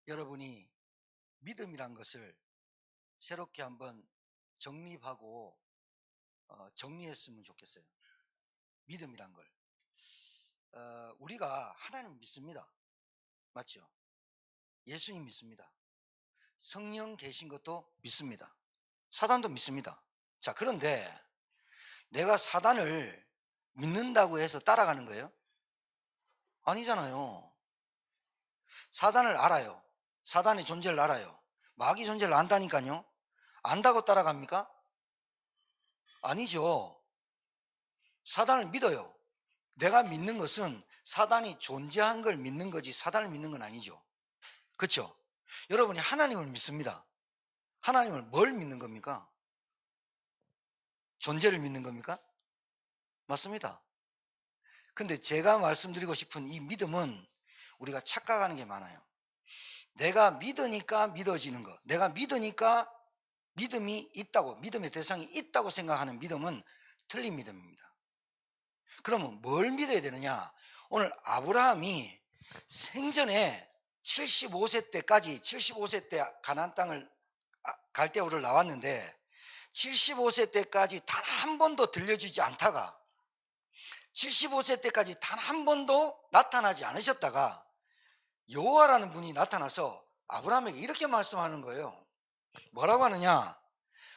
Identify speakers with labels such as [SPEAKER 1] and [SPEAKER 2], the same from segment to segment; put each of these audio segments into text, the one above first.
[SPEAKER 1] 여러분이 믿음이란 것을 새롭게 한번 정립하고 정리했으면 좋겠어요. 믿음이란 걸. 우리가 하나님 믿습니다. 맞죠? 예수님 믿습니다. 성령 계신 것도 믿습니다. 사단도 믿습니다. 자, 그런데 내가 사단을 믿는다고 해서 따라가는 거예요? 아니잖아요. 사단을 알아요. 사단의 존재를 알아요. 마귀 존재를 안다니까요. 안다고 따라갑니까? 아니죠. 사단을 믿어요. 내가 믿는 것은 사단이 존재한 걸 믿는 거지 사단을 믿는 건 아니죠. 그렇죠? 여러분이 하나님을 믿습니다. 하나님을 뭘 믿는 겁니까? 존재를 믿는 겁니까? 맞습니다. 근데 제가 말씀드리고 싶은 이 믿음은 우리가 착각하는 게 많아요. 내가 믿으니까 믿어지는 것, 내가 믿으니까 믿음이 있다고, 믿음의 대상이 있다고 생각하는 믿음은 틀린 믿음입니다. 그러면 뭘 믿어야 되느냐? 오늘 아브라함이 생전에 75세 때까지 75세 때 가나안 땅을 갈대아우를 나왔는데 75세 때까지 단 한 번도 들려주지 않다가 75세 때까지 단 한 번도 나타나지 않으셨다가 여호와라는 분이 나타나서 아브라함에게 이렇게 말씀하는 거예요. 뭐라고 하느냐?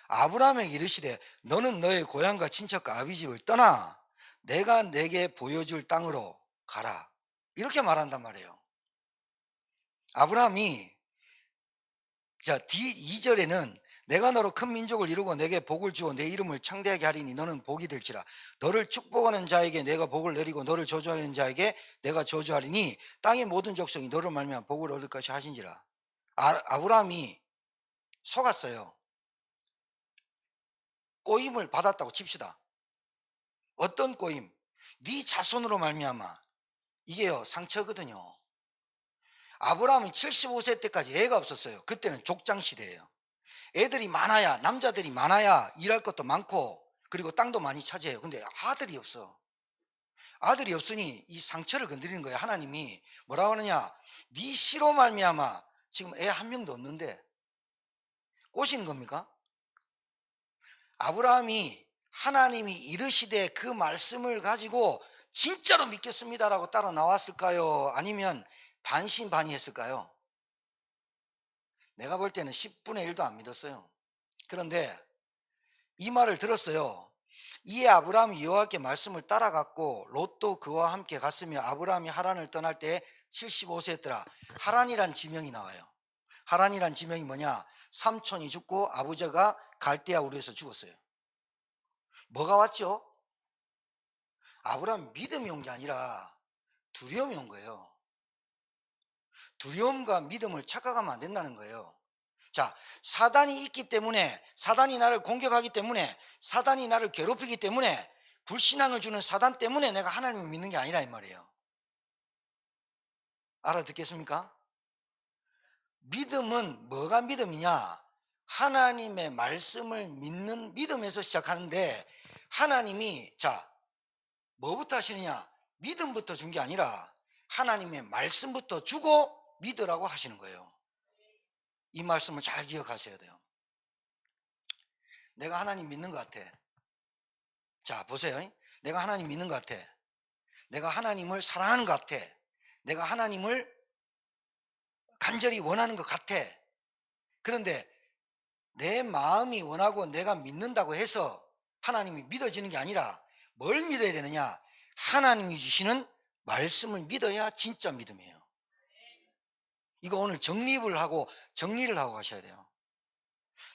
[SPEAKER 1] 아브라함에게 이르시되 너는 너의 고향과 친척과 아비집을 떠나 내가 내게 보여줄 땅으로 가라. 이렇게 말한단 말이에요. 아브라함이 뒤 2절에는 내가 너로 큰 민족을 이루고 내게 복을 주어 내 이름을 창대하게 하리니 너는 복이 될지라. 너를 축복하는 자에게 내가 복을 내리고 너를 저주하는 자에게 내가 저주하리니 땅의 모든 족속이 너를 말미암아 복을 얻을 것이 하신지라. 아브라함이 속았어요. 꼬임을 받았다고 칩시다. 어떤 꼬임? 네 자손으로 말미암아. 이게요 상처거든요. 아브라함이 75세 때까지 애가 없었어요. 그때는 족장 시대예요. 애들이 많아야, 남자들이 많아야 일할 것도 많고 그리고 땅도 많이 차지해요. 근데 아들이 없어. 아들이 없으니 이 상처를 건드리는 거예요. 하나님이 뭐라고 하느냐? 네 씨로 말미암아 지금 애 한 명도 없는데 꼬시는 겁니까? 아브라함이 하나님이 이르시되 그 말씀을 가지고 진짜로 믿겠습니다라고 따라 나왔을까요? 아니면 반신반의했을까요? 내가 볼 때는 10분의 1도 안 믿었어요. 그런데 이 말을 들었어요. 이에 아브라함이 여호와께 말씀을 따라갔고 롯도 그와 함께 갔으며 아브라함이 하란을 떠날 때 75세였더라. 하란이란 지명이 나와요. 하란이란 지명이 뭐냐? 삼촌이 죽고 아버지가 갈대아 우르에서 죽었어요. 뭐가 왔죠? 아브라함 믿음이 온 게 아니라 두려움이 온 거예요. 두려움과 믿음을 착각하면 안 된다는 거예요. 자, 사단이 있기 때문에, 사단이 나를 공격하기 때문에, 사단이 나를 괴롭히기 때문에, 불신앙을 주는 사단 때문에 내가 하나님을 믿는 게 아니라 이 말이에요. 알아듣겠습니까? 믿음은 뭐가 믿음이냐? 하나님의 말씀을 믿는 믿음에서 시작하는데 하나님이 뭐부터 하시느냐? 믿음부터 준 게 아니라 하나님의 말씀부터 주고 믿으라고 하시는 거예요. 이 말씀을 잘 기억하셔야 돼요. 내가 하나님 믿는 것 같아. 자, 보세요. 내가 하나님 믿는 것 같아. 내가 하나님을 사랑하는 것 같아. 내가 하나님을 간절히 원하는 것 같아. 그런데 내 마음이 원하고 내가 믿는다고 해서 하나님이 믿어지는 게 아니라 뭘 믿어야 되느냐? 하나님이 주시는 말씀을 믿어야 진짜 믿음이에요. 이거 오늘 정리를 하고 가셔야 돼요.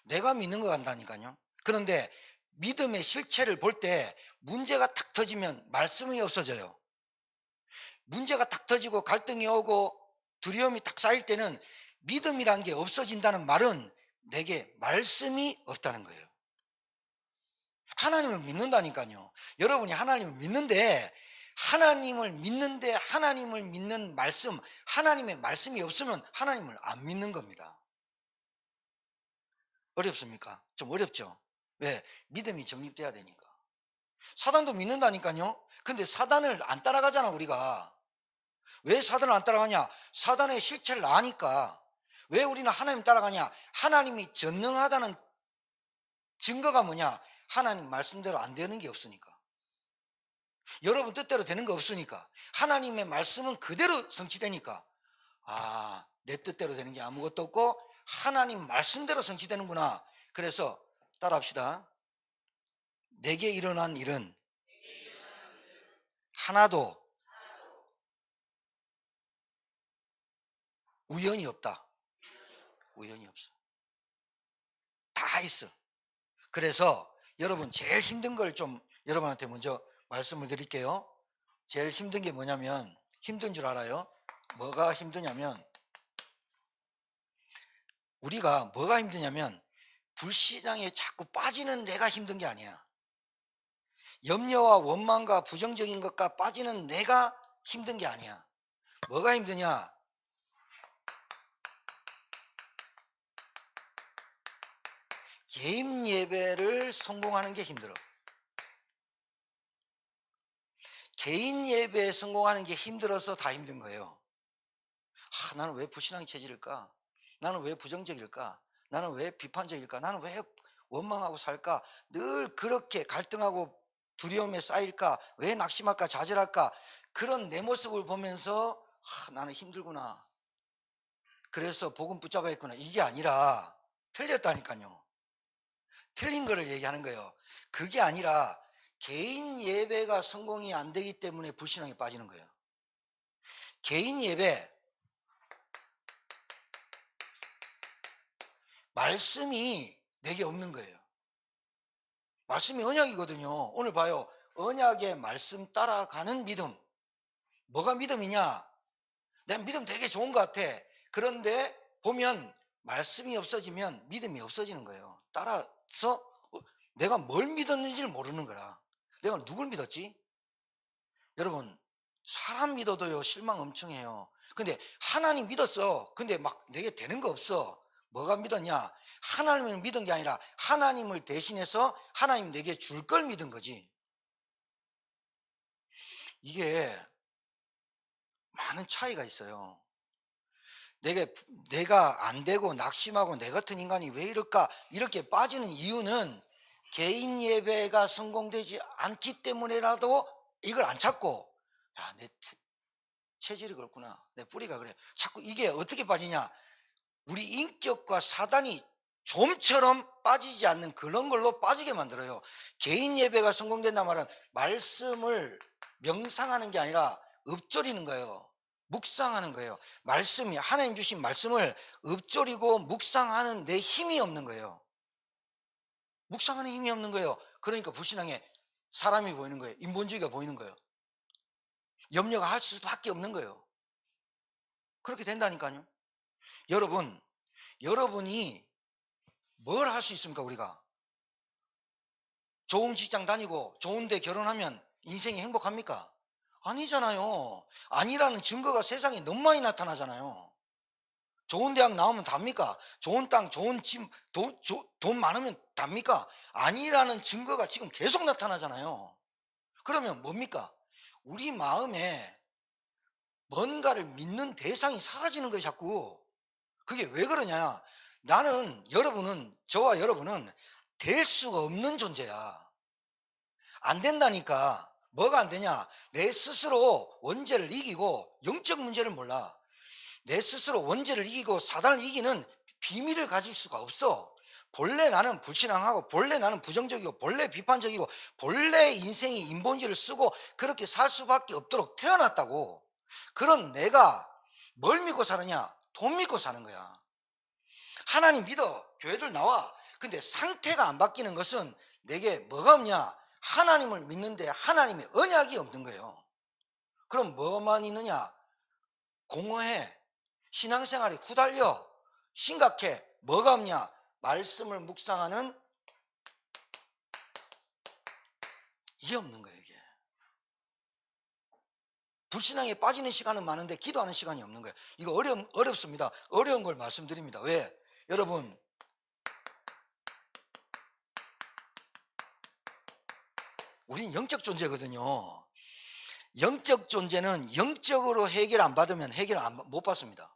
[SPEAKER 1] 내가 믿는 것 같다니까요. 그런데 믿음의 실체를 볼 때 문제가 탁 터지면 말씀이 없어져요. 문제가 탁 터지고 갈등이 오고 두려움이 탁 쌓일 때는 믿음이란 게 없어진다는 말은 내게 말씀이 없다는 거예요. 하나님을 믿는다니까요. 여러분이 하나님을 믿는데 하나님을 믿는 말씀, 하나님의 말씀이 없으면 하나님을 안 믿는 겁니다. 어렵습니까? 좀 어렵죠? 왜? 믿음이 정립돼야 되니까. 사단도 믿는다니까요. 근데 사단을 안 따라가잖아 우리가. 왜 사단을 안 따라가냐? 사단의 실체를 아니까. 왜 우리는 하나님 따라가냐? 하나님이 전능하다는 증거가 뭐냐? 하나님 말씀대로 안 되는 게 없으니까. 여러분 뜻대로 되는 거 없으니까. 하나님의 말씀은 그대로 성취되니까. 아, 내 뜻대로 되는 게 아무것도 없고 하나님 말씀대로 성취되는구나. 그래서 따라합시다. 내게 일어난 일은 하나도 우연이 없다. 우연이 없어. 다 있어. 그래서 여러분 제일 힘든 걸 좀 여러분한테 먼저 말씀을 드릴게요. 제일 힘든 게 뭐냐면, 힘든 줄 알아요? 뭐가 힘드냐면, 우리가 뭐가 힘드냐면 불신앙에 자꾸 빠지는 내가 힘든 게 아니야. 염려와 원망과 부정적인 것과 빠지는 내가 힘든 게 아니야. 뭐가 힘드냐? 개인 예배를 성공하는 게 힘들어. 개인 예배에 성공하는 게 힘들어서 다 힘든 거예요. 나는 왜 불신앙의 체질일까? 나는 왜 부정적일까? 나는 왜 비판적일까? 나는 왜 원망하고 살까? 늘 그렇게 갈등하고 두려움에 쌓일까? 왜 낙심할까? 좌절할까? 그런 내 모습을 보면서 나는 힘들구나. 그래서 복음 붙잡아야 했구나. 이게 아니라 틀렸다니까요. 틀린 거를 얘기하는 거예요. 그게 아니라 개인 예배가 성공이 안 되기 때문에 불신앙에 빠지는 거예요. 개인 예배, 말씀이 내게 없는 거예요. 말씀이 언약이거든요. 오늘 봐요. 언약의 말씀 따라가는 믿음. 뭐가 믿음이냐? 내 믿음 되게 좋은 것 같아. 그런데 보면 말씀이 없어지면 믿음이 없어지는 거예요. 따라서 내가 뭘 믿었는지를 모르는 거라. 내가 누굴 믿었지? 여러분, 사람 믿어도요 실망 엄청 해요. 근데 하나님 믿었어. 근데 막 내게 되는 거 없어. 뭐가 믿었냐? 하나님을 믿은 게 아니라 하나님을 대신해서 하나님 내게 줄 걸 믿은 거지. 이게 많은 차이가 있어요. 내가 안 되고 낙심하고 내 같은 인간이 왜 이럴까? 이렇게 빠지는 이유는 개인 예배가 성공되지 않기 때문에라도 이걸 안 찾고, 야, 내 체질이 그렇구나. 내 뿌리가 그래. 자꾸 이게 어떻게 빠지냐? 우리 인격과 사단이 좀처럼 빠지지 않는 그런 걸로 빠지게 만들어요. 개인 예배가 성공된단 말은 말씀을 명상하는 게 아니라 읊조리는 거예요. 묵상하는 거예요. 말씀이, 하나님 주신 말씀을 읊조리고 묵상하는 내 힘이 없는 거예요. 묵상하는 힘이 없는 거예요. 그러니까 불신앙에 사람이 보이는 거예요. 인본주의가 보이는 거예요. 염려가 할 수밖에 없는 거예요. 그렇게 된다니까요. 여러분이 뭘 할 수 있습니까? 우리가 좋은 직장 다니고 좋은 데 결혼하면 인생이 행복합니까? 아니잖아요. 아니라는 증거가 세상에 너무 많이 나타나잖아요. 좋은 대학 나오면 답니까? 좋은 땅, 좋은 집, 돈 많으면 답니까? 아니라는 증거가 지금 계속 나타나잖아요. 그러면 뭡니까? 우리 마음에 뭔가를 믿는 대상이 사라지는 거예요, 자꾸. 그게 왜 그러냐? 저와 여러분은 될 수가 없는 존재야. 안 된다니까. 뭐가 안 되냐? 내 스스로 원죄를 이기고, 영적 문제를 몰라. 내 스스로 원죄를 이기고 사단을 이기는 비밀을 가질 수가 없어. 본래 나는 불신앙하고, 본래 나는 부정적이고, 본래 비판적이고, 본래 인생이 인본주의를 쓰고 그렇게 살 수밖에 없도록 태어났다고. 그런 내가 뭘 믿고 사느냐? 돈 믿고 사는 거야. 하나님 믿어. 교회들 나와. 근데 상태가 안 바뀌는 것은 내게 뭐가 없냐? 하나님을 믿는데 하나님의 언약이 없는 거예요. 그럼 뭐만 있느냐? 공허해. 신앙생활이 후달려. 심각해. 뭐가 없냐? 말씀을 묵상하는 이게 없는 거예요. 이게 불신앙에 빠지는 시간은 많은데 기도하는 시간이 없는 거예요. 이거 어렵습니다. 어려운 걸 말씀드립니다. 왜? 여러분, 우린 영적 존재거든요. 영적 존재는 영적으로 해결 안 받으면 못 받습니다.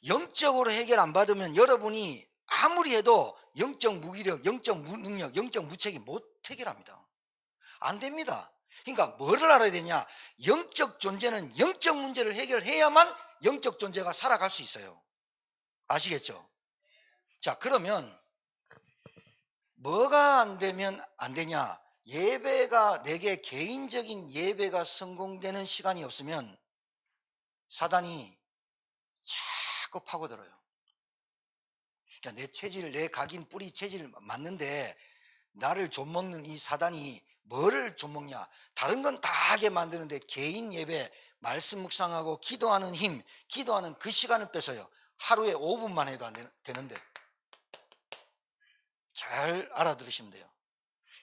[SPEAKER 1] 영적으로 해결 안 받으면 여러분이 아무리 해도 영적 무기력, 영적 무능력, 영적 무책임 못 해결합니다. 안 됩니다. 그러니까 뭐를 알아야 되냐? 영적 존재는 영적 문제를 해결해야만 영적 존재가 살아갈 수 있어요. 아시겠죠? 자, 그러면 뭐가 안 되면 안 되냐? 예배가, 내게 개인적인 예배가 성공되는 시간이 없으면 사단이 자꾸 파고들어요. 그러니까 내 체질, 내 각인 뿌리 체질을 맞는데 나를 좀먹는 이 사단이 뭐를 좀먹냐? 다른 건 다 하게 만드는데 개인 예배, 말씀 묵상하고 기도하는 힘, 기도하는 그 시간을 뺏어요. 하루에 5분만 해도 안 되는데. 잘 알아들으시면 돼요.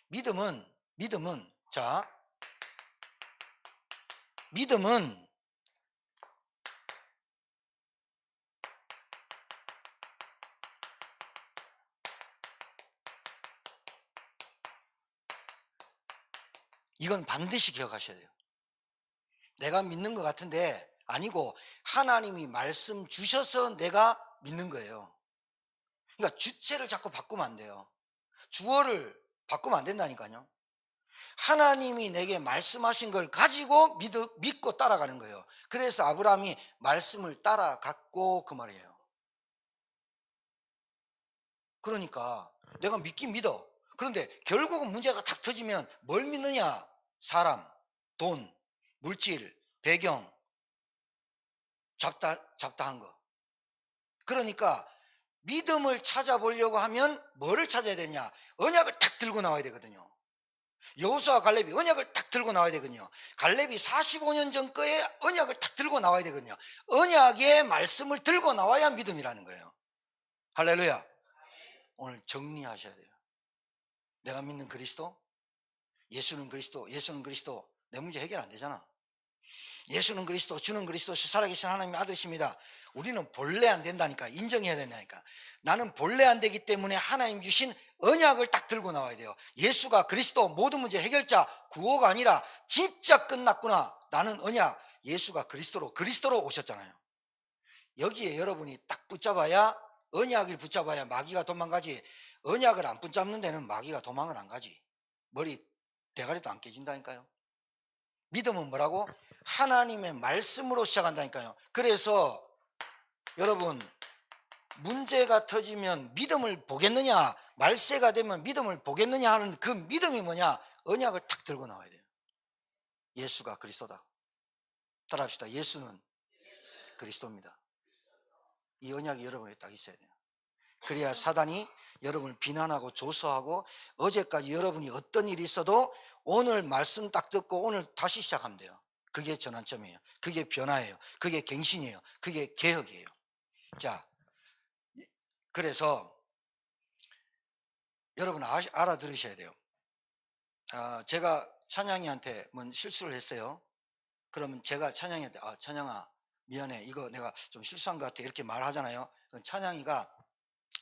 [SPEAKER 1] 믿음은 자, 믿음은 이건 반드시 기억하셔야 돼요. 내가 믿는 것 같은데 아니고 하나님이 말씀 주셔서 내가 믿는 거예요. 그러니까 주체를 자꾸 바꾸면 안 돼요. 주어를 바꾸면 안 된다니까요. 하나님이 내게 말씀하신 걸 가지고 믿고 따라가는 거예요. 그래서 아브라함이 말씀을 따라갔고 그 말이에요. 그러니까 내가 믿긴 믿어. 그런데 결국은 문제가 탁 터지면 뭘 믿느냐? 사람, 돈, 물질, 배경, 잡다한 거. 그러니까 믿음을 찾아보려고 하면 뭐를 찾아야 되냐? 언약을 탁 들고 나와야 되거든요. 여호수아와 갈렙이 언약을 딱 들고 나와야 되거든요. 갈렙이 45년 전 거에 언약을 딱 들고 나와야 되거든요. 언약의 말씀을 들고 나와야 믿음이라는 거예요. 할렐루야. 오늘 정리하셔야 돼요. 내가 믿는 그리스도, 예수는 그리스도, 예수는 그리스도. 내 문제 해결 안 되잖아. 예수는 그리스도, 주는 그리스도, 살아계신 하나님의 아들이십니다. 우리는 본래 안 된다니까. 인정해야 된다니까. 나는 본래 안 되기 때문에 하나님 주신 언약을 딱 들고 나와야 돼요. 예수가 그리스도, 모든 문제 해결자, 구호가 아니라 진짜 끝났구나. 나는 언약, 예수가 그리스도로 오셨잖아요. 여기에 여러분이 딱 붙잡아야, 언약을 붙잡아야 마귀가 도망가지. 언약을 안 붙잡는 데는 마귀가 도망을 안 가지. 머리 대가리도 안 깨진다니까요. 믿음은 뭐라고? 하나님의 말씀으로 시작한다니까요. 그래서 여러분, 문제가 터지면 믿음을 보겠느냐, 말세가 되면 믿음을 보겠느냐 하는 그 믿음이 뭐냐? 언약을 탁 들고 나와야 돼요. 예수가 그리스도다. 따라합시다. 예수는 그리스도입니다. 이 언약이 여러분에 딱 있어야 돼요. 그래야 사단이 여러분을 비난하고 조소하고, 어제까지 여러분이 어떤 일이 있어도 오늘 말씀 딱 듣고 오늘 다시 시작하면 돼요. 그게 전환점이에요. 그게 변화예요. 그게 갱신이에요. 그게 개혁이에요. 자, 그래서 여러분 알아들으셔야 돼요. 제가 찬양이한테 뭔 실수를 했어요. 그러면 제가 찬양이한테 찬양아 미안해, 이거 내가 좀 실수한 것 같아, 이렇게 말하잖아요. 찬양이가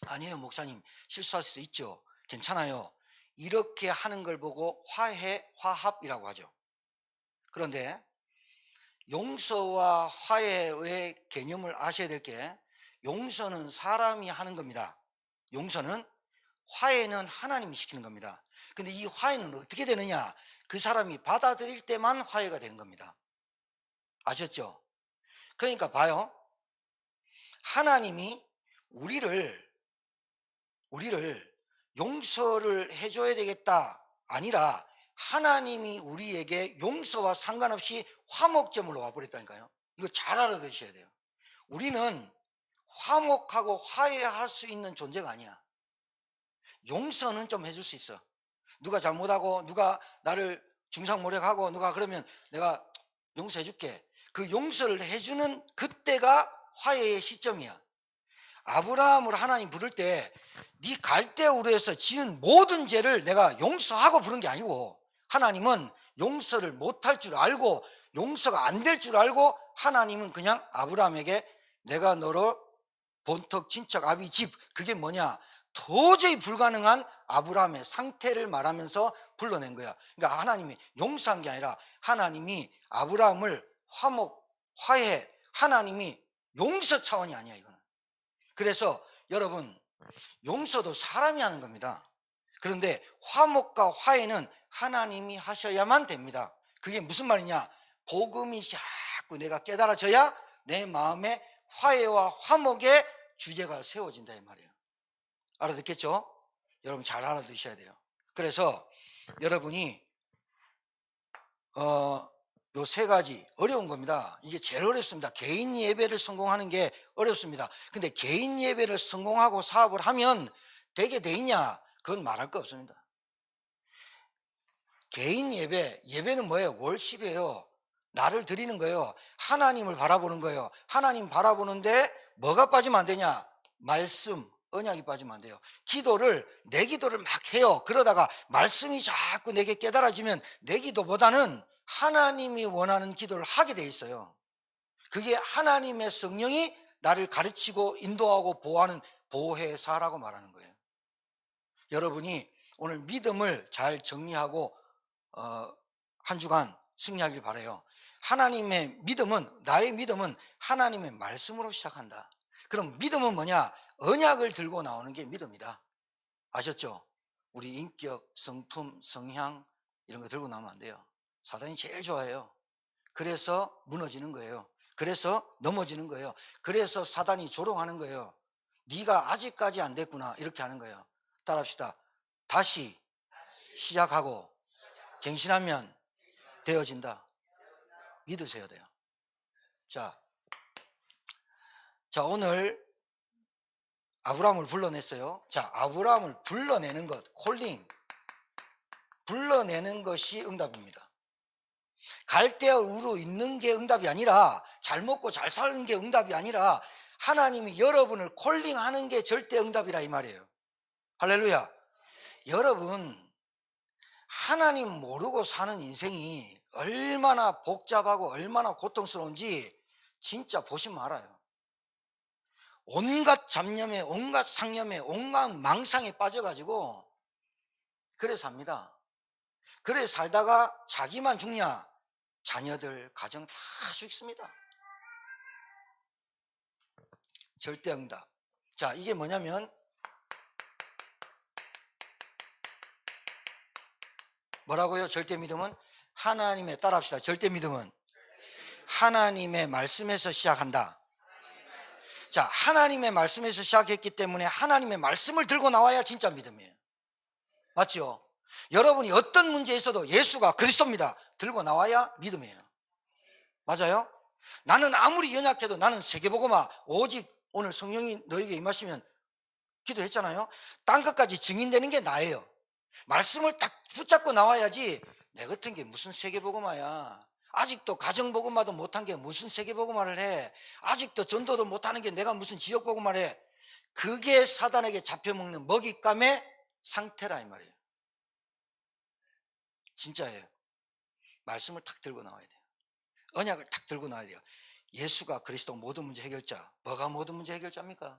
[SPEAKER 1] 아니에요 목사님, 실수할 수 있죠, 괜찮아요, 이렇게 하는 걸 보고 화합이라고 하죠. 그런데 용서와 화해의 개념을 아셔야 될 게, 용서는 사람이 하는 겁니다. 용서는, 화해는 하나님이 시키는 겁니다. 근데 이 화해는 어떻게 되느냐? 그 사람이 받아들일 때만 화해가 되는 겁니다. 아셨죠? 그러니까 봐요. 하나님이 우리를 용서를 해줘야 되겠다 아니라, 하나님이 우리에게 용서와 상관없이 화목제물로 와버렸다니까요. 이거 잘 알아두셔야 돼요. 우리는 화목하고 화해할 수 있는 존재가 아니야. 용서는 좀 해줄 수 있어. 누가 잘못하고 누가 나를 중상모략하고 누가 그러면 내가 용서해 줄게. 그 용서를 해주는 그때가 화해의 시점이야. 아브라함을 하나님 부를 때 네 갈대우르에서 지은 모든 죄를 내가 용서하고 부른 게 아니고, 하나님은 용서를 못할 줄 알고 용서가 안 될 줄 알고, 하나님은 그냥 아브라함에게 내가 너로 본토 친척 아비 집, 그게 뭐냐, 도저히 불가능한 아브라함의 상태를 말하면서 불러낸 거야. 그러니까 하나님이 용서한 게 아니라 하나님이 아브라함을 화해, 하나님이 용서 차원이 아니야. 이거는 그래서 여러분, 용서도 사람이 하는 겁니다. 그런데 화목과 화해는 하나님이 하셔야만 됩니다. 그게 무슨 말이냐? 복음이 자꾸 내가 깨달아져야 내 마음에 화해와 화목의 주제가 세워진다 이 말이에요. 알아듣겠죠? 여러분 잘 알아두셔야 돼요. 그래서 여러분이 요 세 가지 어려운 겁니다. 이게 제일 어렵습니다. 개인 예배를 성공하는 게 어렵습니다. 근데 개인 예배를 성공하고 사업을 하면 되게 돼 있냐? 그건 말할 거 없습니다. 개인 예배는 뭐예요? 월십이에요. 나를 드리는 거예요. 하나님을 바라보는 거예요. 하나님 바라보는데 뭐가 빠지면 안 되냐? 말씀, 언약이 빠지면 안 돼요. 내 기도를 막 해요. 그러다가 말씀이 자꾸 내게 깨달아지면 내 기도보다는 하나님이 원하는 기도를 하게 돼 있어요. 그게 하나님의 성령이 나를 가르치고 인도하고 보호하는 보혜사라고 말하는 거예요. 여러분이 오늘 믿음을 잘 정리하고 한 주간 승리하길 바라요. 나의 믿음은 하나님의 말씀으로 시작한다. 그럼 믿음은 뭐냐? 언약을 들고 나오는 게 믿음이다. 아셨죠? 우리 인격, 성품, 성향 이런 거 들고 나오면 안 돼요. 사단이 제일 좋아해요. 그래서 무너지는 거예요. 그래서 넘어지는 거예요. 그래서 사단이 조롱하는 거예요. 네가 아직까지 안 됐구나 이렇게 하는 거예요. 따라합시다. 다시 시작하고 갱신하면 되어진다. 믿으셔야 돼요. 자, 오늘 아브라함을 불러냈어요. 자, 아브라함을 불러내는 것, 콜링, 불러내는 것이 응답입니다. 갈대아 우르 있는 게 응답이 아니라, 잘 먹고 잘 사는 게 응답이 아니라 하나님이 여러분을 콜링하는 게 절대 응답이라 이 말이에요. 할렐루야. 여러분, 하나님 모르고 사는 인생이 얼마나 복잡하고 얼마나 고통스러운지 진짜 보시면 알아요. 온갖 잡념에, 온갖 상념에, 온갖 망상에 빠져가지고 그래 삽니다. 그래 살다가 자기만 죽냐? 자녀들, 가정 다 죽습니다. 절대 응답. 자, 이게 뭐냐면 뭐라고요? 절대 믿음은 하나님의, 따라합시다. 절대 믿음은 하나님의 말씀에서 시작한다. 자, 하나님의 말씀에서 시작했기 때문에 하나님의 말씀을 들고 나와야 진짜 믿음이에요. 맞죠? 여러분이 어떤 문제에 있어도 예수가 그리스도입니다 들고 나와야 믿음이에요. 맞아요? 나는 아무리 연약해도 나는 세계복음화 오직 오늘 성령이 너에게 임하시면 기도했잖아요. 딴 것까지 증인되는 게 나예요. 말씀을 딱 붙잡고 나와야지. 내 같은 게 무슨 세계복음화야. 아직도 가정복음화도 못한 게 무슨 세계복음화를 해. 아직도 전도도 못하는 게 내가 무슨 지역복음화를 해. 그게 사단에게 잡혀먹는 먹잇감의 상태라 이 말이에요. 진짜예요. 말씀을 탁 들고 나와야 돼요. 언약을 탁 들고 나와야 돼요. 예수가 그리스도 모든 문제 해결자. 뭐가 모든 문제 해결자입니까?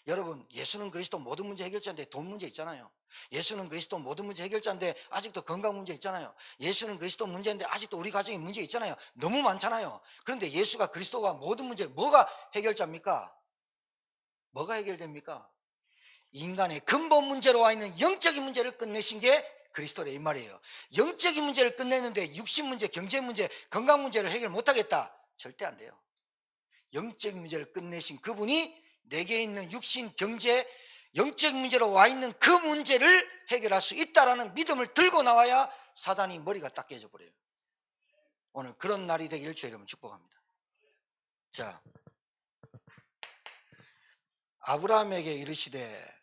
[SPEAKER 1] 여러분, 예수는 그리스도 모든 문제 해결자인데 돈 문제 있잖아요. 예수는 그리스도 모든 문제 해결자인데 아직도 건강 문제 있잖아요. 예수는 그리스도 문제인데 아직도 우리 가정에 문제 있잖아요. 너무 많잖아요. 그런데 예수가 그리스도가 모든 문제, 뭐가 해결자입니까? 뭐가 해결됩니까? 인간의 근본 문제로 와 있는 영적인 문제를 끝내신 게 그리스도래 이 말이에요. 영적인 문제를 끝내는데 육신 문제, 경제 문제, 건강 문제를 해결 못하겠다? 절대 안 돼요. 영적인 문제를 끝내신 그분이 내게 있는 육신, 경제, 영적인 문제로 와 있는 그 문제를 해결할 수 있다라는 믿음을 들고 나와야 사단이 머리가 딱 깨져 버려요. 오늘 그런 날이 되기를 주의 이름으로 축복합니다. 자, 아브라함에게 이르시되,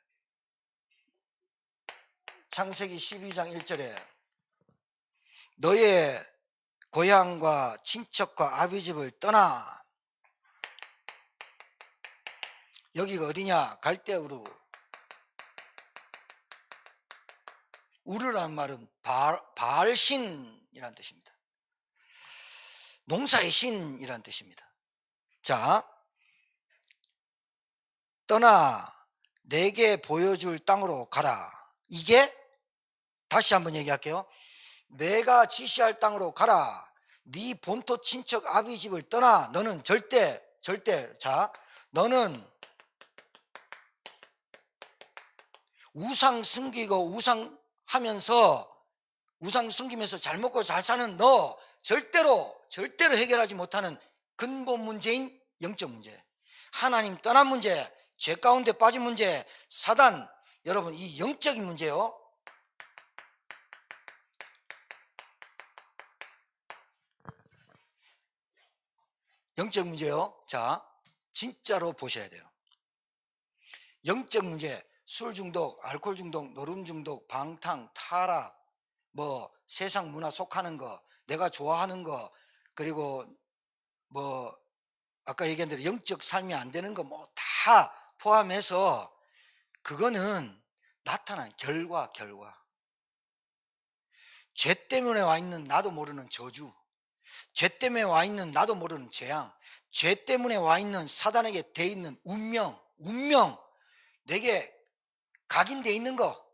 [SPEAKER 1] 창세기 12장 1절에 너의 고향과 친척과 아비집을 떠나. 여기가 어디냐? 갈대아 우르. 우르라는 말은 바알신이라는 뜻입니다. 농사의 신이라는 뜻입니다. 자, 떠나 내게 보여줄 땅으로 가라. 이게 다시 한번 얘기할게요. 내가 지시할 땅으로 가라. 네 본토 친척 아비 집을 떠나. 너는 절대 자, 너는 우상 숨기고 우상 숨기면서 잘 먹고 잘 사는 너 절대로 해결하지 못하는 근본 문제인 영적 문제, 하나님 떠난 문제, 죄 가운데 빠진 문제, 사단, 여러분 이 영적인 문제요. 영적 문제요. 자, 진짜로 보셔야 돼요. 영적 문제, 술 중독, 알코올 중독, 노름 중독, 방탕, 타락, 뭐 세상 문화 속하는 거, 내가 좋아하는 거, 그리고 뭐 아까 얘기한 대로 영적 삶이 안 되는 거 뭐 다 포함해서 그거는 나타난 결과. 죄 때문에 와 있는 나도 모르는 저주, 죄 때문에 와 있는 나도 모르는 재앙, 죄 때문에 와 있는 사단에게 돼 있는 운명, 내게 각인돼 있는 거,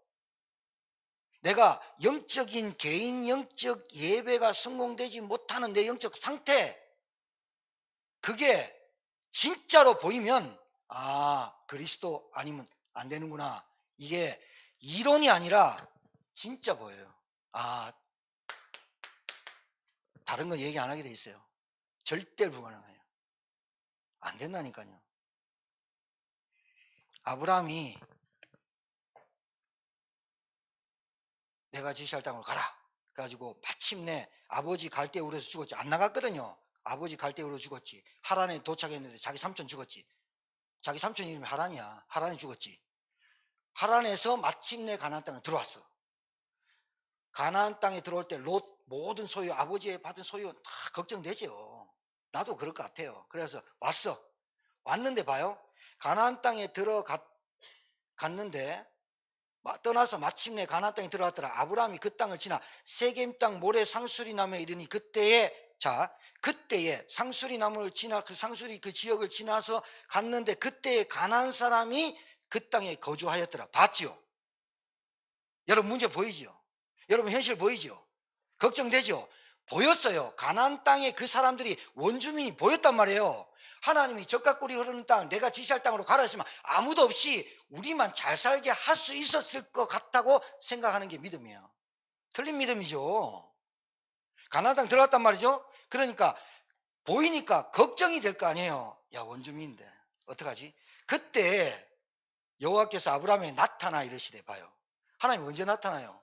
[SPEAKER 1] 내가 영적인 개인 영적 예배가 성공되지 못하는 내 영적 상태, 그게 진짜로 보이면 그리스도 아니면 안 되는구나. 이게 이론이 아니라 진짜 보여요. 다른 건 얘기 안 하게 돼 있어요. 절대 불가능해요. 안 된다니까요. 아브라함이 내가 지시할 땅으로 가라 그래가지고 마침내 아버지 갈대우르에서 죽었지. 안 나갔거든요. 아버지 갈대우르 죽었지. 하란에 도착했는데 자기 삼촌 죽었지. 자기 삼촌 이름이 하란이야. 하란에 죽었지. 하란에서 마침내 가나안 땅에 들어왔어. 가나안 땅에 들어올 때 롯 모든 소유, 아버지의 받은 소유 다 걱정되죠. 나도 그럴 것 같아요. 그래서 왔는데 봐요. 가나안 땅에 갔는데 떠나서 마침내 가나안 땅에 들어갔더라. 아브라함이 그 땅을 지나 세겜 땅 모래 상수리 나무에 이르니 그때에 상수리 나무를 지나 그 상수리 그 지역을 지나서 갔는데 그때에 가나안 사람이 그 땅에 거주하였더라. 봤지요? 여러분 문제 보이지요? 여러분 현실 보이지요? 걱정되죠? 보였어요. 가나안 땅에 그 사람들이 원주민이 보였단 말이에요. 하나님이 젖과 꿀이 흐르는 땅, 내가 지시할 땅으로 가라 했으면 아무도 없이 우리만 잘 살게 할 수 있었을 것 같다고 생각하는 게 믿음이에요. 틀린 믿음이죠. 가나안 땅 들어갔단 말이죠. 그러니까 보이니까 걱정이 될 거 아니에요. 야, 원주민인데 어떡하지? 그때 여호와께서 아브라함에 나타나 이러시대. 봐요. 하나님 언제 나타나요?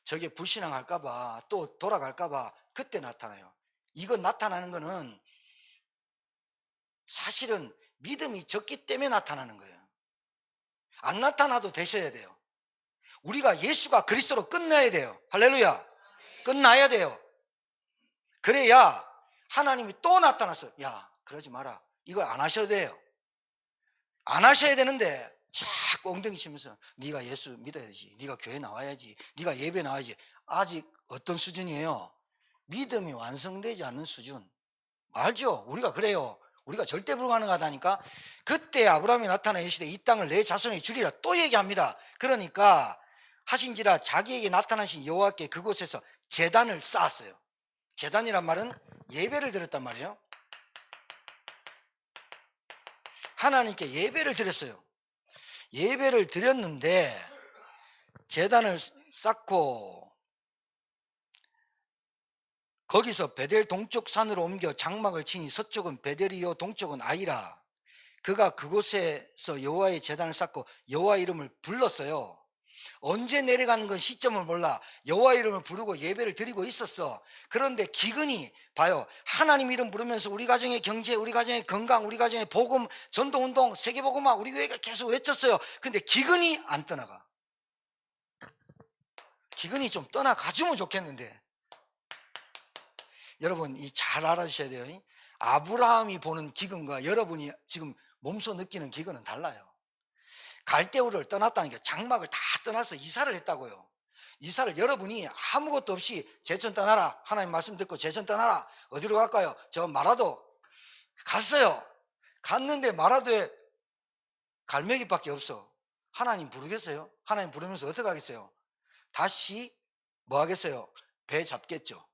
[SPEAKER 1] 저게 불신앙할까봐 또 돌아갈까봐 그때 나타나요. 이거 나타나는 거는 사실은 믿음이 적기 때문에 나타나는 거예요. 안 나타나도 되셔야 돼요. 우리가 예수가 그리스도로 끝나야 돼요. 할렐루야. 끝나야 돼요. 그래야 하나님이 또 나타나서 야, 그러지 마라. 이걸 안 하셔도 돼요. 안 하셔야 되는데 자꾸 엉덩이 치면서 네가 예수 믿어야지, 네가 교회 나와야지, 네가 예배 나와야지. 아직 어떤 수준이에요? 믿음이 완성되지 않는 수준. 알죠? 우리가 그래요. 우리가 절대 불가능하다니까. 그때 아브라함이 나타나 이르시되 이 땅을 내 자손에게 주리라 또 얘기합니다. 그러니까 하신지라 자기에게 나타나신 여호와께 그곳에서 제단을 쌓았어요. 제단이란 말은 예배를 드렸단 말이에요. 하나님께 예배를 드렸어요. 예배를 드렸는데 제단을 쌓고 거기서 베델 동쪽 산으로 옮겨 장막을 치니 서쪽은 베델이요 동쪽은 아이라. 그가 그곳에서 여호와의 제단을 쌓고 여호와 이름을 불렀어요. 언제 내려가는 건 시점을 몰라. 여호와 이름을 부르고 예배를 드리고 있었어. 그런데 기근이 봐요. 하나님 이름 부르면서 우리 가정의 경제, 우리 가정의 건강, 우리 가정의 복음, 전도운동, 세계복음화 우리 교회가 계속 외쳤어요. 근데 기근이 안 떠나가. 기근이 좀 떠나가주면 좋겠는데 여러분 이 잘 알아주셔야 돼요. 아브라함이 보는 기근과 여러분이 지금 몸소 느끼는 기근은 달라요. 갈대우를 떠났다는 게 장막을 다 떠나서 이사를 했다고요. 이사를 여러분이 아무것도 없이 제천 떠나라. 하나님 말씀 듣고 제천 떠나라. 어디로 갈까요? 저 마라도 갔어요. 갔는데 마라도에 갈매기밖에 없어. 하나님 부르겠어요? 하나님 부르면서 어떻게 하겠어요? 다시 뭐 하겠어요? 배 잡겠죠.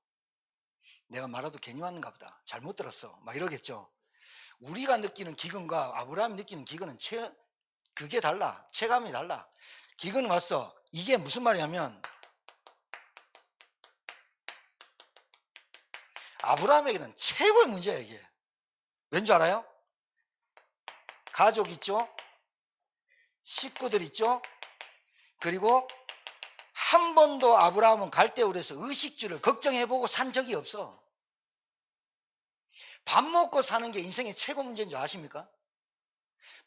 [SPEAKER 1] 내가 마라도 괜히 왔는가 보다. 잘못 들었어. 막 이러겠죠. 우리가 느끼는 기근과 아브라함이 느끼는 기근은 그게 달라. 체감이 달라. 기근이 왔어. 이게 무슨 말이냐면 아브라함에게는 최고의 문제야 이게. 왠 줄 알아요? 가족 있죠? 식구들 있죠? 그리고 한 번도 아브라함은 갈대우르에서 의식주를 걱정해보고 산 적이 없어. 밥 먹고 사는 게 인생의 최고 문제인 줄 아십니까?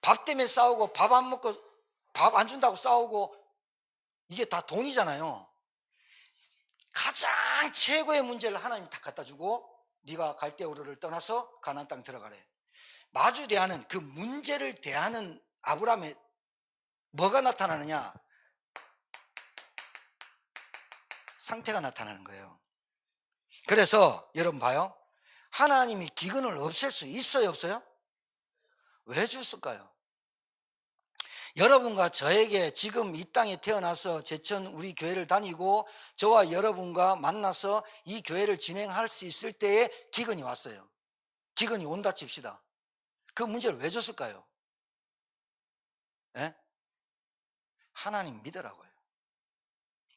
[SPEAKER 1] 밥 때문에 싸우고 밥 안 먹고 밥 안 준다고 싸우고 이게 다 돈이잖아요. 가장 최고의 문제를 하나님이 다 갖다 주고 네가 갈대우르를 떠나서 가나안 땅 들어가래. 마주 대하는 그 문제를 대하는 아브라함의 뭐가 나타나느냐? 상태가 나타나는 거예요. 그래서 여러분 봐요. 하나님이 기근을 없앨 수 있어요, 없어요? 왜 줬을까요? 여러분과 저에게 지금 이 땅에 태어나서 제천 우리 교회를 다니고 저와 여러분과 만나서 이 교회를 진행할 수 있을 때에 기근이 왔어요. 기근이 온다 칩시다. 그 문제를 왜 줬을까요? 예? 하나님 믿으라고요.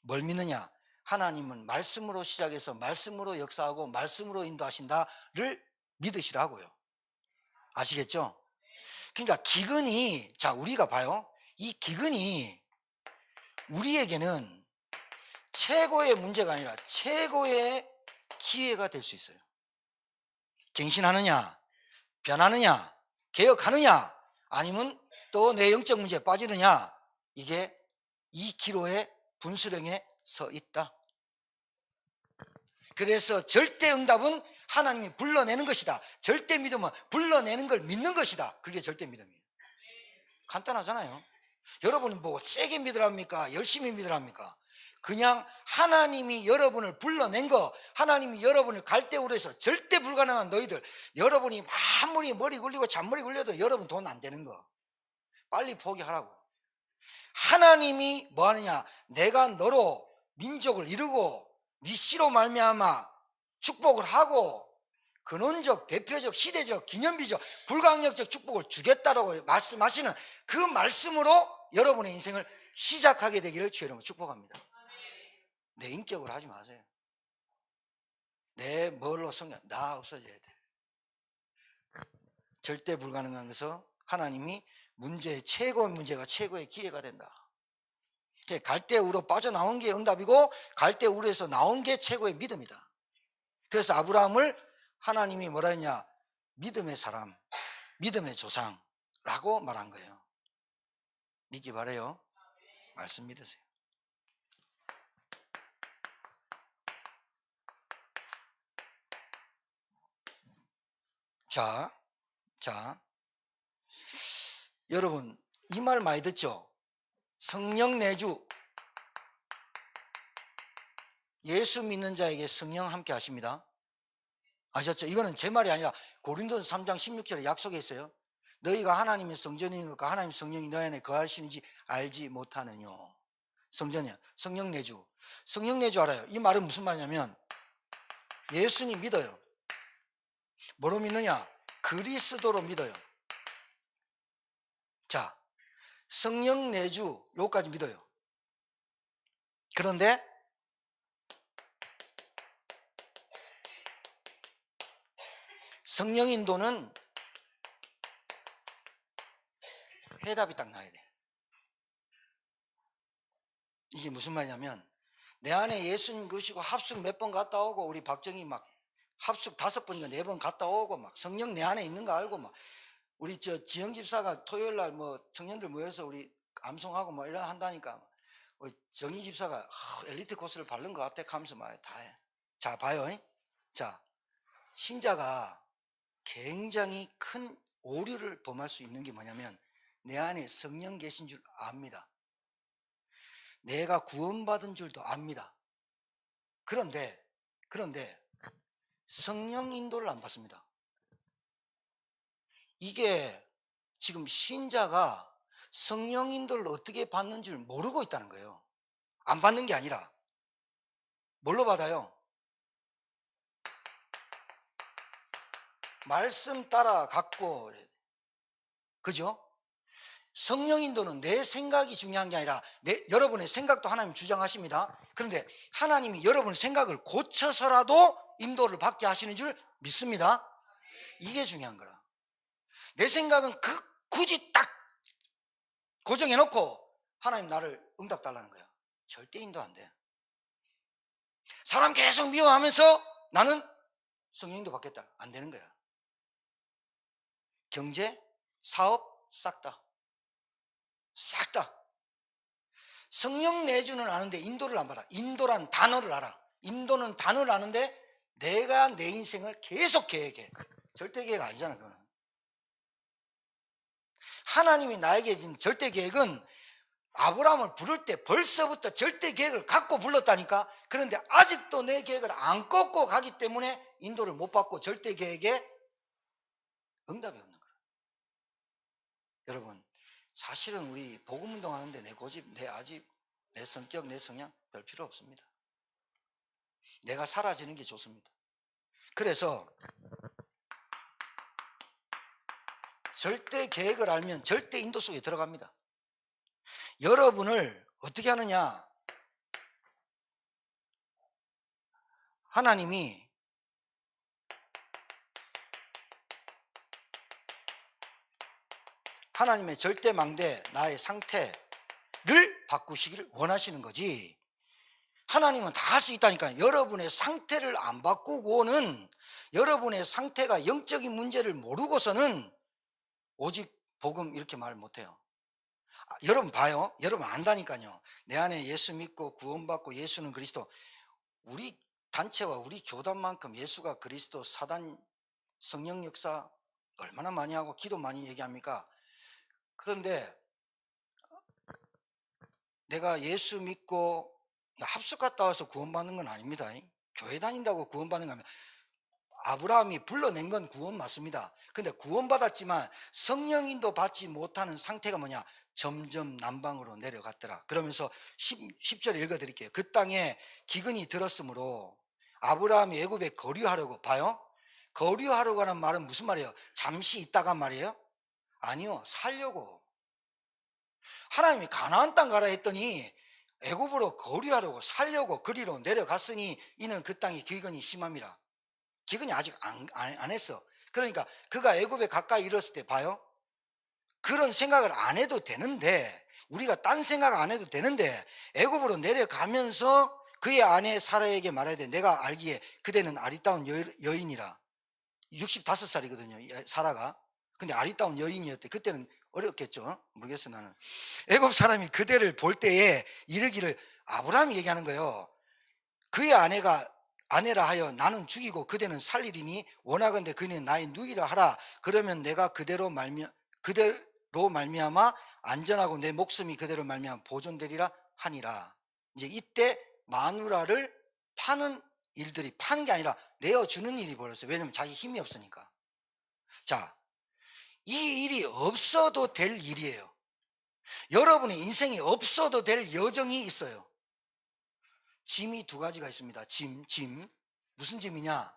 [SPEAKER 1] 뭘 믿느냐? 하나님은 말씀으로 시작해서 말씀으로 역사하고 말씀으로 인도하신다를 믿으시라고요. 아시겠죠? 그러니까 기근이, 자, 우리가 봐요. 이 기근이 우리에게는 최고의 문제가 아니라 최고의 기회가 될 수 있어요. 갱신하느냐, 변하느냐, 개혁하느냐, 아니면 또 내 영적 문제에 빠지느냐, 이게 이 기로의 분수령에 서 있다. 그래서 절대 응답은 하나님이 불러내는 것이다. 절대 믿음은 불러내는 걸 믿는 것이다. 그게 절대 믿음이에요. 간단하잖아요. 여러분이 뭐 세게 믿으랍니까? 열심히 믿으랍니까? 그냥 하나님이 여러분을 불러낸 거, 하나님이 여러분을 갈대우르에서 절대 불가능한 너희들, 여러분이 아무리 머리 굴리고 잔머리 굴려도 여러분 돈 안 되는 거 빨리 포기하라고. 하나님이 뭐 하느냐? 내가 너로 민족을 이루고 네 씨로 말미암아 축복을 하고 근원적, 대표적, 시대적, 기념비적, 불가항력적 축복을 주겠다라고 말씀하시는 그 말씀으로 여러분의 인생을 시작하게 되기를 주의 이름으로 축복합니다. 내 인격으로 하지 마세요. 내 뭘로 성장, 나 없어져야 돼. 절대 불가능한 것은 하나님이 문제의 최고의 문제가 최고의 기회가 된다. 갈대우로 빠져나온 게 응답이고 갈대우로에서 나온 게 최고의 믿음이다. 그래서 아브라함을 하나님이 뭐라 했냐? 믿음의 사람, 믿음의 조상라고 말한 거예요. 믿기 바래요. 말씀 믿으세요. 자, 여러분 이 말 많이 듣죠? 성령 내주. 예수 믿는 자에게 성령 함께 하십니다. 아셨죠? 이거는 제 말이 아니라 고린도서 3장 16절에 약속에 있어요. 너희가 하나님의 성전인 것과 하나님의 성령이 너희 안에 거하시는지 알지 못하느뇨. 성전이야. 성령 내주. 성령 내주 알아요. 이 말은 무슨 말이냐면 예수님 믿어요. 뭐로 믿느냐? 그리스도로 믿어요. 자, 성령 내주 요까지 믿어요. 그런데 성령 인도는 해답이 딱 나야 돼. 이게 무슨 말이냐면 내 안에 예수님 것이고 합숙 몇 번 갔다 오고 우리 박정희 막 합숙 5번인가 4번 갔다 오고 막 성령 내 안에 있는 거 알고 막 우리 저 지영 집사가 토요일 날 뭐 청년들 모여서 우리 암송하고 뭐 이런 한다니까 우리 정희 집사가 엘리트 코스를 바른 것 같아 하면서 막 다 해. 자, 봐요. 자, 신자가 굉장히 큰 오류를 범할 수 있는 게 뭐냐면 내 안에 성령 계신 줄 압니다. 내가 구원받은 줄도 압니다. 그런데 성령 인도를 안 받습니다. 이게 지금 신자가 성령 인도를 어떻게 받는 줄 모르고 있다는 거예요. 안 받는 게 아니라 뭘로 받아요? 말씀 따라 갖고, 그죠? 성령 인도는 내 생각이 중요한 게 아니라 여러분의 생각도 하나님 주장하십니다. 그런데 하나님이 여러분의 생각을 고쳐서라도 인도를 받게 하시는 줄 믿습니다. 이게 중요한 거라. 내 생각은 굳이 딱 고정해 놓고 하나님 나를 응답 달라는 거야. 절대 인도 안 돼. 사람 계속 미워하면서 나는 성령 인도 받겠다. 안 되는 거야. 경제, 사업 싹 다. 싹 다. 성령 내주는 아는데 인도를 안 받아. 인도란 단어를 알아. 인도는 단어를 아는데 내가 내 인생을 계속 계획해. 절대 계획 아니잖아, 그거는. 하나님이 나에게 준 절대 계획은 아브라함을 부를 때 벌써부터 절대 계획을 갖고 불렀다니까. 그런데 아직도 내 계획을 안 꺾고 가기 때문에 인도를 못 받고 절대 계획에 응답이 없는 거야. 여러분, 사실은 우리 복음 운동하는데 내 고집, 내 아집, 내 성격, 내 성향 별 필요 없습니다. 내가 사라지는 게 좋습니다. 그래서 절대 계획을 알면 절대 인도 속에 들어갑니다. 여러분을 어떻게 하느냐? 하나님이 하나님의 절대 망대 나의 상태를 바꾸시기를 원하시는 거지. 하나님은 다 할 수 있다니까요. 여러분의 상태를 안 바꾸고는, 여러분의 상태가 영적인 문제를 모르고서는 오직 복음 이렇게 말 못해요. 여러분 봐요. 여러분 안다니까요. 내 안에 예수 믿고 구원받고 예수는 그리스도. 우리 단체와 우리 교단만큼 예수가 그리스도, 사단, 성령 역사 얼마나 많이 하고 기도 많이 얘기합니까? 그런데 내가 예수 믿고 합숙 갔다 와서 구원받는 건 아닙니다. 교회 다닌다고 구원받는 거 아니면, 아브라함이 불러낸 건 구원 맞습니다. 근데 구원받았지만 성령인도 받지 못하는 상태가 뭐냐? 점점 남방으로 내려갔더라. 그러면서 10절에 읽어드릴게요. 그 땅에 기근이 들었으므로 아브라함이 애굽에 거류하려고. 봐요, 거류하려고 하는 말은 무슨 말이에요? 잠시 있다가 말이에요? 아니요, 살려고. 하나님이 가나안 땅 가라 했더니 애굽으로 거류하려고, 살려고 그리로 내려갔으니 이는 그 땅에 기근이 심함이라. 기근이 아직 안 했어. 그러니까 그가 애굽에 가까이 이르렀을 때, 봐요, 그런 생각을 안 해도 되는데, 우리가 딴 생각 안 해도 되는데 애굽으로 내려가면서 그의 아내 사라에게 말해야 돼. 내가 알기에 그대는 아리따운 여인이라. 65살이거든요 사라가. 근데 아리따운 여인이었대. 그때는 어렵겠죠. 모르겠어 나는. 애굽 사람이 그대를 볼 때에 이르기를, 아브라함이 얘기하는 거예요. 그의 아내라 하여 나는 죽이고 그대는 살리리니 원하건대 그는 나의 누이라 하라. 그러면 내가 그대로 말미암아 안전하고 내 목숨이 그대로 말미암아 보존되리라 하니라. 이제 이때 마누라를 파는 일들이, 파는 게 아니라 내어주는 일이 벌어졌어요. 왜냐면 자기 힘이 없으니까. 자, 이 일이 없어도 될 일이에요. 여러분의 인생이 없어도 될 여정이 있어요. 짐이 두 가지가 있습니다. 짐. 무슨 짐이냐?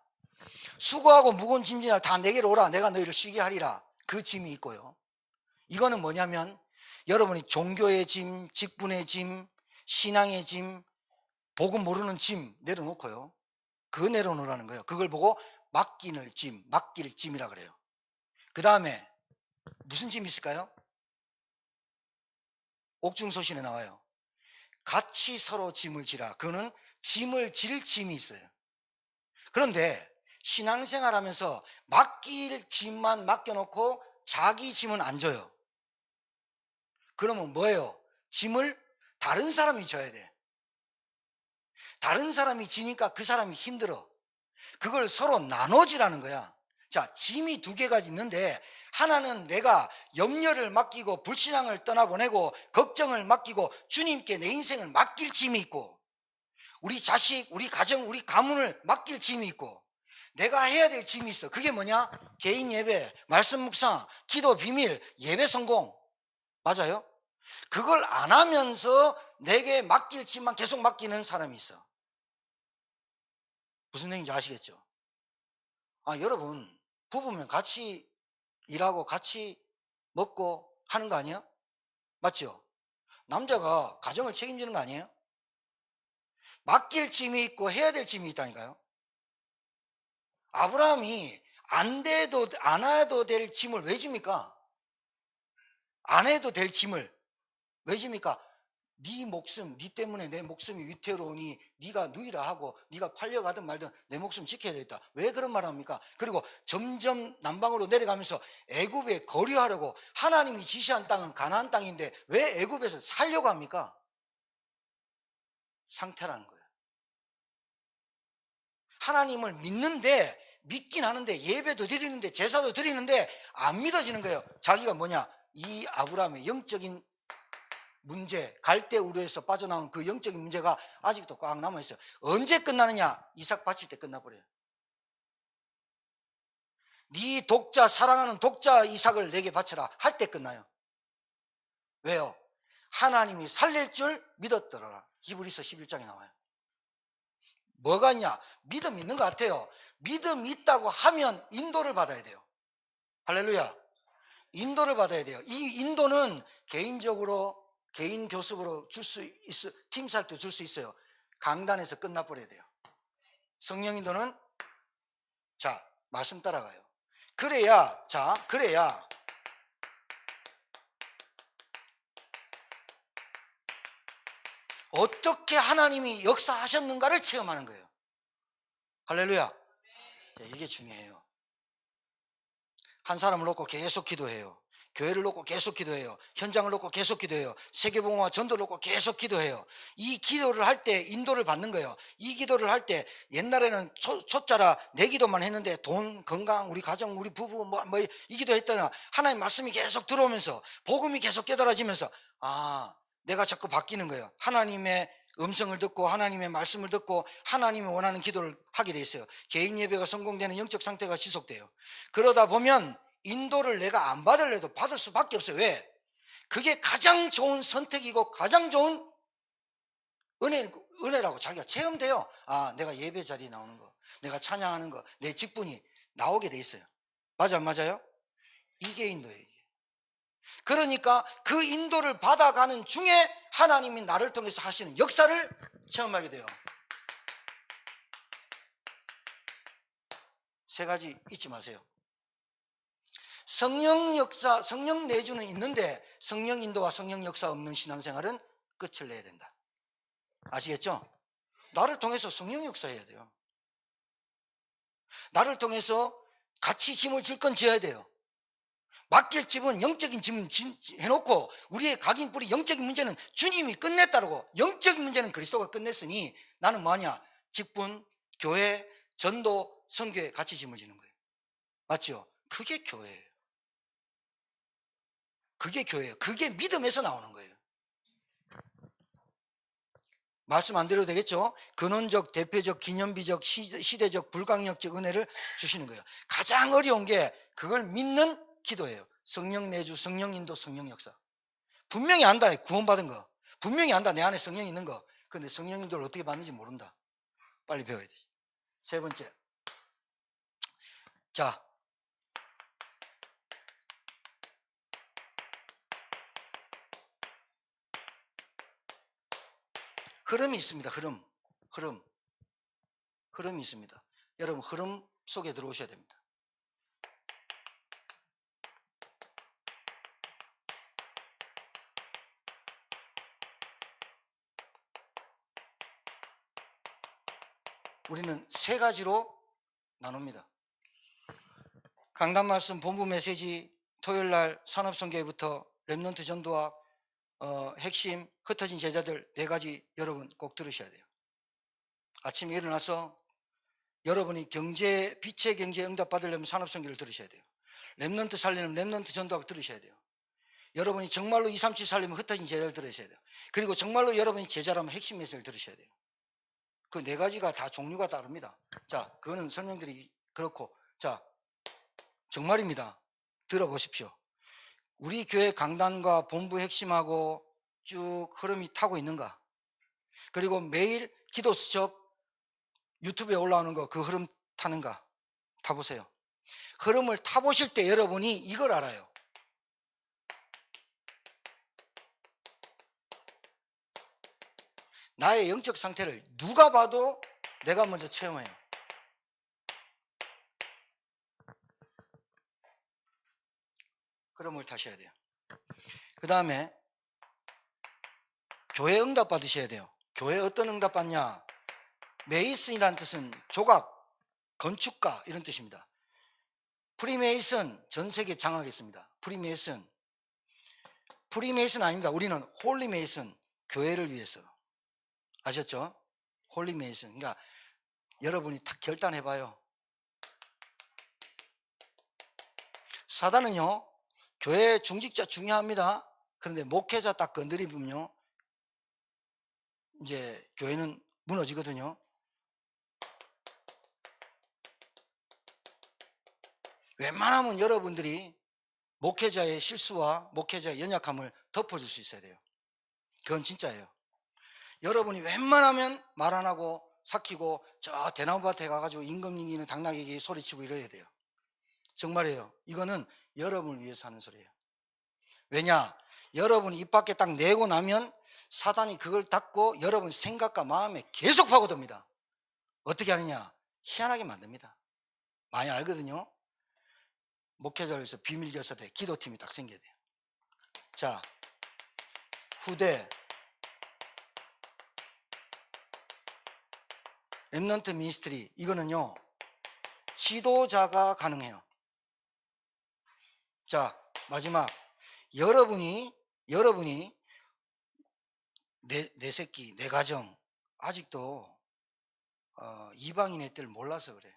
[SPEAKER 1] 수고하고 무거운 짐이나 다 내게로 오라. 내가 너희를 쉬게 하리라. 그 짐이 있고요. 이거는 뭐냐면 여러분이 종교의 짐, 직분의 짐, 신앙의 짐, 복음 모르는 짐 내려놓고요. 그거 내려놓으라는 거예요. 그걸 보고 맡길 짐이라 그래요. 그 다음에 무슨 짐이 있을까요? 옥중서신에 나와요. 같이 서로 짐을 지라. 그거는 짐을 질 짐이 있어요. 그런데 신앙생활 하면서 맡길 짐만 맡겨놓고 자기 짐은 안 져요. 그러면 뭐예요? 짐을 다른 사람이 져야 돼. 다른 사람이 지니까 그 사람이 힘들어. 그걸 서로 나눠지라는 거야. 자, 짐이 두 개가 있는데, 하나는 내가 염려를 맡기고 불신앙을 떠나보내고 걱정을 맡기고 주님께 내 인생을 맡길 짐이 있고, 우리 자식, 우리 가정, 우리 가문을 맡길 짐이 있고, 내가 해야 될 짐이 있어. 그게 뭐냐? 개인 예배, 말씀 묵상, 기도 비밀, 예배 성공. 맞아요? 그걸 안 하면서 내게 맡길 짐만 계속 맡기는 사람이 있어. 무슨 얘기인지 아시겠죠? 여러분, 부부면 같이 일하고 같이 먹고 하는 거 아니에요? 맞죠? 남자가 가정을 책임지는 거 아니에요? 맡길 짐이 있고 해야 될 짐이 있다니까요. 아브라함이 안 해도 될 짐을 왜 집니까? 안 해도 될 짐을 왜 집니까? 네 목숨, 네 때문에 내 목숨이 위태로우니 네가 누이라 하고 네가 팔려가든 말든 내 목숨 지켜야 되겠다. 왜 그런 말을 합니까? 그리고 점점 남방으로 내려가면서 애굽에 거류하려고, 하나님이 지시한 땅은 가나안 땅인데 왜 애굽에서 살려고 합니까? 상태라는 거예요. 하나님을 믿긴 하는데, 예배도 드리는데, 제사도 드리는데 안 믿어지는 거예요. 자기가 뭐냐? 이 아브라함의 영적인 문제, 갈대 우르에서 빠져나온 그 영적인 문제가 아직도 꽉 남아있어요. 언제 끝나느냐? 이삭 바칠 때 끝나버려요. 네 독자, 사랑하는 독자 이삭을 내게 바쳐라 할 때 끝나요. 왜요? 하나님이 살릴 줄 믿었더라. 히브리서 11장에 나와요. 뭐가 있냐? 믿음 있는 것 같아요. 믿음 있다고 하면 인도를 받아야 돼요. 할렐루야. 인도를 받아야 돼요. 이 인도는 개인적으로, 개인 교습으로 줄 수 있어, 팀살 때 줄 수 있어요. 강단에서 끝나버려야 돼요. 성령 인도는, 자, 말씀 따라가요. 그래야 어떻게 하나님이 역사하셨는가를 체험하는 거예요. 할렐루야. 이게 중요해요. 한 사람을 놓고 계속 기도해요. 교회를 놓고 계속 기도해요. 현장을 놓고 계속 기도해요. 세계복음화 전도를 놓고 계속 기도해요. 이 기도를 할 때 인도를 받는 거예요. 이 기도를 할 때, 옛날에는 초짜라 내 기도만 했는데 돈, 건강, 우리 가정, 우리 부부 이 기도했더니 하나님 말씀이 계속 들어오면서, 복음이 계속 깨달아지면서, 내가 자꾸 바뀌는 거예요. 하나님의 음성을 듣고 하나님의 말씀을 듣고 하나님이 원하는 기도를 하게 돼 있어요. 개인 예배가 성공되는 영적 상태가 지속돼요. 그러다 보면 인도를 내가 안 받을래도 받을 수밖에 없어요. 왜? 그게 가장 좋은 선택이고 가장 좋은 은혜라고 자기가 체험돼요. 내가 예배 자리에 나오는 거, 내가 찬양하는 거, 내 직분이 나오게 돼 있어요. 맞아, 맞아요? 이게 인도예요. 그러니까 그 인도를 받아가는 중에 하나님이 나를 통해서 하시는 역사를 체험하게 돼요. 세 가지 잊지 마세요. 성령 역사, 성령 내주는 있는데 성령 인도와 성령 역사 없는 신앙생활은 끝을 내야 된다. 아시겠죠? 나를 통해서 성령 역사해야 돼요. 나를 통해서 같이 짐을 질 건 지어야 돼요. 맡길 집은 영적인 짐 해놓고, 우리의 각인 뿌리 영적인 문제는 주님이 끝냈다라고, 영적인 문제는 그리스도가 끝냈으니 나는 뭐하냐? 직분, 교회, 전도, 선교에 같이 짐을 지는 거예요. 맞죠? 그게 교회예요. 그게 교회예요. 그게 믿음에서 나오는 거예요. 말씀 안 드려도 되겠죠? 근원적, 대표적, 기념비적, 시대적, 불강력적 은혜를 주시는 거예요. 가장 어려운 게 그걸 믿는 기도예요. 성령 내주, 성령 인도, 성령 역사. 분명히 안다. 구원받은 거 분명히 안다. 내 안에 성령이 있는 거. 근데 성령 인도를 어떻게 받는지 모른다. 빨리 배워야 되지. 세 번째, 자, 흐름이 있습니다. 흐름이 있습니다. 여러분, 흐름 속에 들어오셔야 됩니다. 우리는 세 가지로 나눕니다. 강단 말씀, 본부 메시지, 토요일날 산업선교회부터 렘넌트 전도와 핵심, 흩어진 제자들 네 가지 여러분 꼭 들으셔야 돼요. 아침에 일어나서 여러분이 빛의 경제에 응답받으려면 산업선교를 들으셔야 돼요. 렘넌트 살리는 렘넌트 전도학을 들으셔야 돼요. 여러분이 정말로 237 살리면 흩어진 제자를 들으셔야 돼요. 그리고 정말로 여러분이 제자라면 핵심 메시지를 들으셔야 돼요. 그 네 가지가 다 종류가 다릅니다. 자, 그거는 설명들이 그렇고, 자, 정말입니다. 들어보십시오. 우리 교회 강단과 본부 핵심하고 쭉 흐름이 타고 있는가? 그리고 매일 기도 수첩 유튜브에 올라오는 거, 그 흐름 타는가? 타보세요. 흐름을 타보실 때 여러분이 이걸 알아요. 나의 영적 상태를 누가 봐도 내가 먼저 체험해요. 그런 걸 타셔야 돼요. 그 다음에 교회 응답 받으셔야 돼요. 교회 어떤 응답 받냐? 메이슨이라는 뜻은 조각, 건축가 이런 뜻입니다. 프리메이슨 전 세계 장악했습니다. 프리메이슨 아닙니다. 우리는 홀리메이슨, 교회를 위해서. 아셨죠? 홀리메이슨. 그러니까 여러분이 딱 결단해봐요. 사단은요, 교회 중직자 중요합니다. 그런데 목회자 딱 건드리면요, 이제 교회는 무너지거든요. 웬만하면 여러분들이 목회자의 실수와 목회자의 연약함을 덮어줄 수 있어야 돼요. 그건 진짜예요. 여러분이 웬만하면 말 안 하고 삭히고 저 대나무밭에 가가지고 임금님이는 당나귀에게 소리치고 이래야 돼요. 정말이에요. 이거는 여러분을 위해서 하는 소리예요. 왜냐? 여러분이 입 밖에 딱 내고 나면 사단이 그걸 닫고 여러분 생각과 마음에 계속 파고듭니다. 어떻게 하느냐? 희한하게 만듭니다. 많이 알거든요. 목회자를 위해서 비밀교사대 기도팀이 딱 생겨야 돼요. 자, 후대 렘넌트 미니스트리, 이거는요 지도자가 가능해요. 자, 마지막, 여러분이 내 새끼, 내 가정 아직도 이방인의 뜻을 몰라서 그래.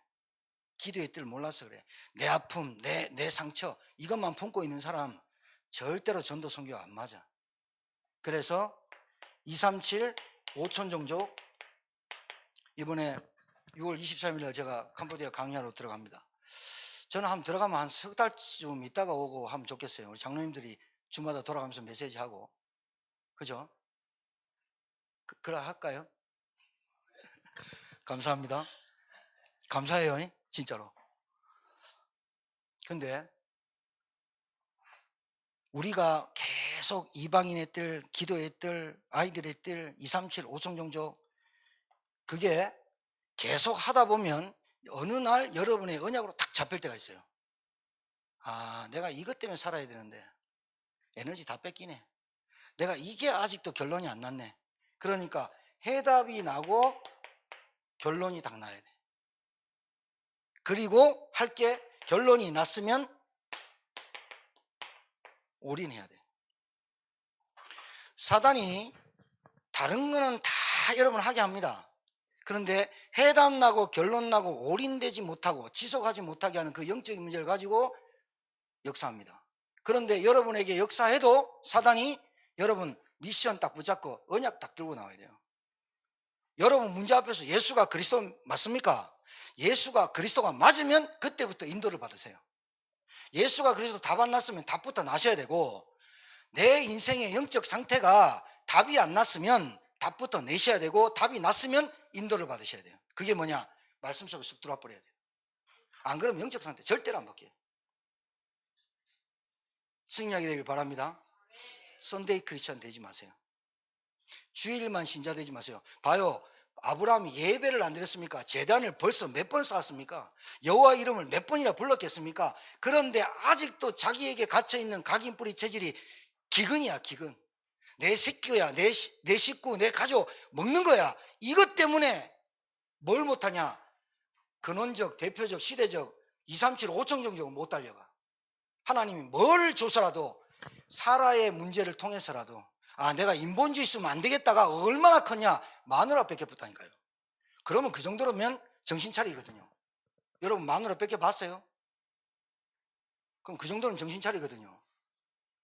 [SPEAKER 1] 기도의 뜻을 몰라서 그래. 내 아픔, 내 상처 이것만 품고 있는 사람 절대로 전도 선교가 안 맞아. 그래서 237 5천 종족, 이번에 6월 23일 날 제가 캄보디아 강의하러 들어갑니다. 저는 한번 들어가면 한 석 달쯤 있다가 오고 하면 좋겠어요. 우리 장로님들이 주마다 돌아가면서 메시지하고. 그죠? 그래 할까요? 감사합니다. 감사해요. 진짜로. 근데 우리가 계속 이방인의 뜰, 기도의 뜰, 아이들의 뜰, 237 5성종족, 그게 계속 하다 보면 어느 날 여러분의 언약으로 탁 잡힐 때가 있어요. 아, 내가 이것 때문에 살아야 되는데 에너지 다 뺏기네. 내가 이게 아직도 결론이 안 났네. 그러니까 해답이 나고 결론이 딱 나야 돼. 그리고 할 게 결론이 났으면 올인해야 돼. 사단이 다른 거는 다 여러분 하게 합니다. 그런데 해답 나고 결론 나고 올인되지 못하고 지속하지 못하게 하는 그 영적인 문제를 가지고 역사합니다. 그런데 여러분에게 역사해도 사단이 여러분 미션 딱 붙잡고 언약 딱 들고 나와야 돼요. 여러분 문제 앞에서 예수가 그리스도 맞습니까? 예수가 그리스도가 맞으면 그때부터 인도를 받으세요. 예수가 그리스도 답 안 났으면 답부터 나셔야 되고, 내 인생의 영적 상태가 답이 안 났으면 답부터 내셔야 되고, 답이 났으면 인도를 받으셔야 돼요. 그게 뭐냐? 말씀 속에 쑥 들어와 버려야 돼요. 안 그러면 영적 상태 절대로 안 바뀌어요. 승리하게 되길 바랍니다. 썬데이 크리스찬 되지 마세요. 주일만 신자 되지 마세요. 봐요, 아브라함이 예배를 안 드렸습니까? 제단을 벌써 몇 번 쌓았습니까? 여호와 이름을 몇 번이나 불렀겠습니까? 그런데 아직도 자기에게 갇혀있는 각인뿌리 체질이 기근이야. 기근. 내 새끼야, 내 식구, 내 가족 먹는 거야. 이것 때문에 뭘 못하냐? 근원적, 대표적, 시대적 237 5천 정도 못 달려가. 하나님이 뭘 줘서라도 사라의 문제를 통해서라도, 아, 내가 인본주의 있으면 안 되겠다가 얼마나 크냐? 마누라 뺏겨봤다니까요. 그러면 그 정도로면 정신 차리거든요. 여러분 마누라 뺏겨봤어요? 그럼 그 정도는 정신 차리거든요.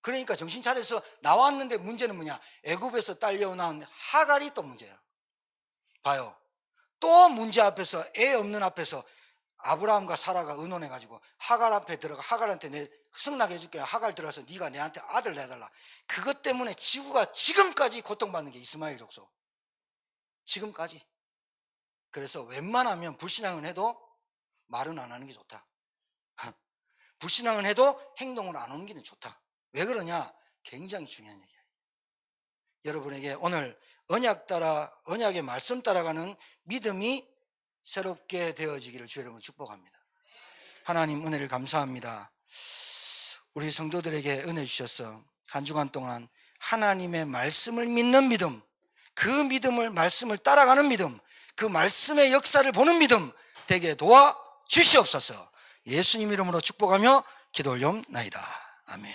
[SPEAKER 1] 그러니까 정신 차려서 나왔는데 문제는 뭐냐? 애굽에서 딸려온 하갈이 또 문제야. 봐요, 또 문제 앞에서, 애 없는 앞에서 아브라함과 사라가 의논해가지고 하갈 앞에 들어가, 하갈한테 내 승낙해 줄게. 하갈 들어가서 네가 내한테 아들 내달라. 그것 때문에 지구가 지금까지 고통받는 게 이스마엘 족속. 지금까지. 그래서 웬만하면 불신앙은 해도 말은 안 하는 게 좋다. 불신앙은 해도 행동을 안 옮기는 게 좋다. 왜 그러냐? 굉장히 중요한 얘기야. 여러분에게 오늘 언약 따라 언약의 말씀 따라가는 믿음이 새롭게 되어지기를 주의 이름으로 축복합니다. 하나님 은혜를 감사합니다. 우리 성도들에게 은혜 주셔서 한 주간 동안 하나님의 말씀을 믿는 믿음, 그 믿음을 말씀을 따라가는 믿음, 그 말씀의 역사를 보는 믿음 되게 도와 주시옵소서. 예수님 이름으로 축복하며 기도 올려옵나이다. 아멘.